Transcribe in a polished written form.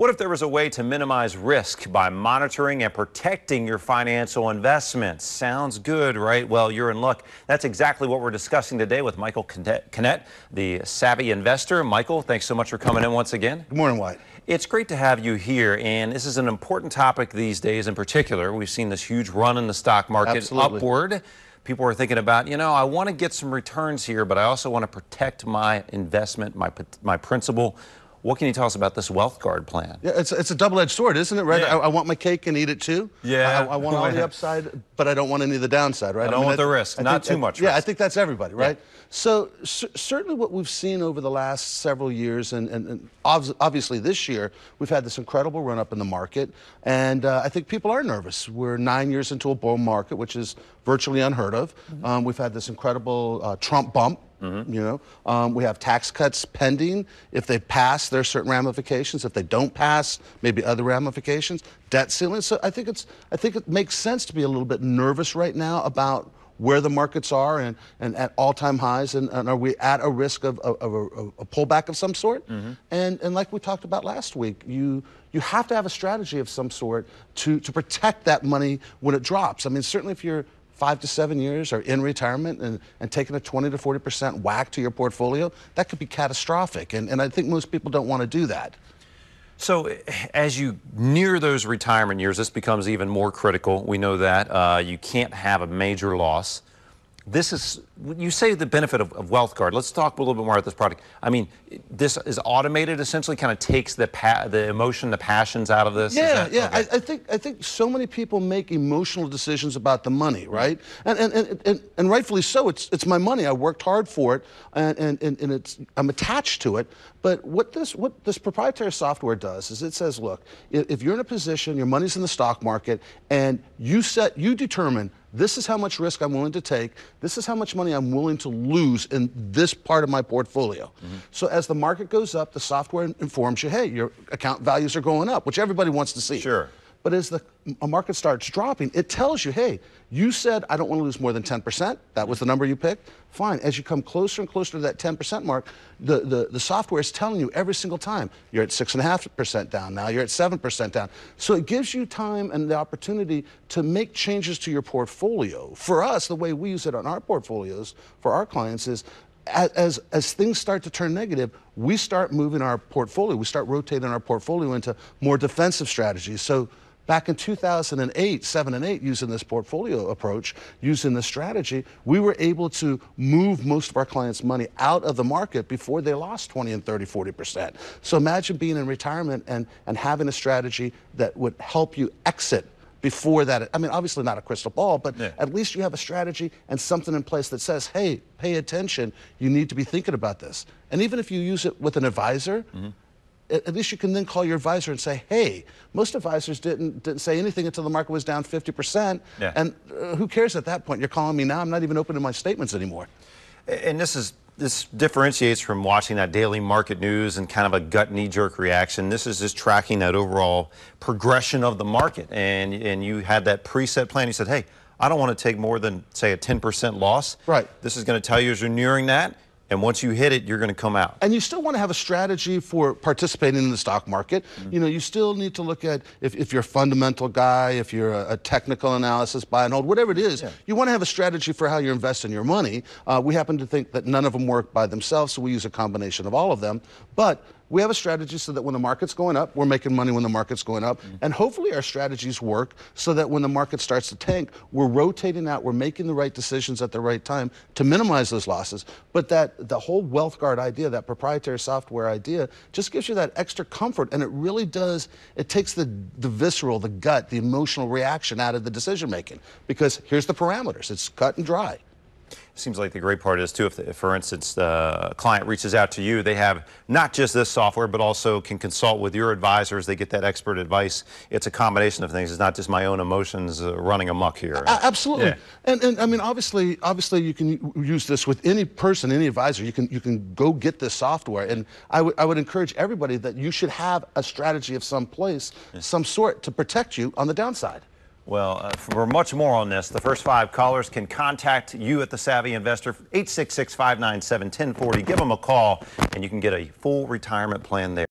What if there was a way to minimize risk by monitoring and protecting your financial investments? Sounds good, right? Well, you're in luck. That's exactly what we're discussing today with Michael Canet, the savvy investor. Michael, thanks so much for coming in once again. Good morning, Wyatt. It's great to have you here, and this is an important topic these days in particular. We've seen this huge run in the stock market upward. People are thinking about, you know, I want to get some returns here, but I also want to protect my investment, my principal. What can you tell us about this Wealth Guard plan? Yeah, it's a double-edged sword, isn't it, right? Yeah. I want my cake and eat it too. Yeah. I want all the upside, but I don't want any of the downside, right? I don't want the risk, not too much risk. Yeah, I think that's everybody, right? Yeah. So certainly what we've seen over the last several years, and obviously this year, we've had this incredible run-up in the market, and I think people are nervous. We're 9 years into a bull market, which is virtually unheard of. We've had this incredible Trump bump. You know, we have tax cuts pending. If they pass, there are certain ramifications. If they don't pass, maybe other ramifications. Debt ceiling. So I think it makes sense to be a little bit nervous right now about where the markets are and at all-time highs, and are we at a risk of a pullback of some sort? And like we talked about last week, you have to have a strategy of some sort to protect that money when it drops. I mean, certainly if you're 5 to 7 years or in retirement and taking a 20 to 40% whack to your portfolio, that could be catastrophic. And I think most people don't want to do that. So as you near those retirement years, this becomes even more critical. We know that you can't have a major loss. This is, you say the benefit of Wealth Guard. Let's talk a little bit more about this product. I mean, this is automated, essentially kind of takes the emotion, the passions out of this? Yeah, yeah. Okay. I think so many people make emotional decisions about the money, right? And rightfully so. It's my money. I worked hard for it, and I'm attached to it. But what this proprietary software does is it says, look, if you're in a position, your money's in the stock market, and you determine this is how much risk I'm willing to take, this is how much money I'm willing to lose in this part of my portfolio. So as the market goes up, the software informs you, hey, your account values are going up, which everybody wants to see. Sure. But as the market starts dropping, it tells you, hey, you said I don't want to lose more than 10%. That was the number you picked. Fine. As you come closer and closer to that 10% mark, the software is telling you every single time, you're at 6.5% down, now you're at 7% down. So it gives you time and the opportunity to make changes to your portfolio. For us, the way we use it on our portfolios, for our clients, is as things start to turn negative, we start moving our portfolio, we start rotating our portfolio into more defensive strategies. So back in 2008, 7 and 8, using this portfolio approach, using this strategy, we were able to move most of our clients' money out of the market before they lost 20 and 30, 40%. So imagine being in retirement and having a strategy that would help you exit before that. I mean, obviously not a crystal ball, but at least you have a strategy and something in place that says, hey, pay attention, you need to be thinking about this. And even if you use it with an advisor, at least you can then call your advisor and say, hey, most advisors didn't say anything until the market was down 50%. And who cares at that point? You're calling me now, I'm not even opening my statements anymore. And this differentiates from watching that daily market news and kind of a gut knee-jerk reaction. This is just tracking that overall progression of the market. And you had that preset plan. You said, hey, I don't want to take more than, say, a 10% loss. Right. This is going to tell you as you're nearing that. And once you hit it, you're going to come out. And you still want to have a strategy for participating in the stock market. You know, you still need to look at if you're a fundamental guy, if you're a technical analysis, buy and hold, whatever it is, you want to have a strategy for how you're investing your money. We happen to think that none of them work by themselves, so we use a combination of all of them. But we have a strategy so that when the market's going up, we're making money when the market's going up. And hopefully our strategies work so that when the market starts to tank, we're rotating out, we're making the right decisions at the right time to minimize those losses. But that the whole Wealth Guard idea, that proprietary software idea, just gives you that extra comfort. And it really does, it takes the visceral, the gut, the emotional reaction out of the decision making. Because here's the parameters, it's cut and dry. Seems like the great part is, too, if for instance, a client reaches out to you, they have not just this software, but also can consult with your advisors. They get that expert advice. It's a combination of things. It's not just my own emotions running amok here. Absolutely. And I mean, obviously, you can use this with any person, any advisor. You can go get this software. And I would encourage everybody that you should have a strategy of some sort to protect you on the downside. Well, for much more on this, the first 5 callers can contact you at The Savvy Investor, 866-597-1040. Give them a call, and you can get a full retirement plan there.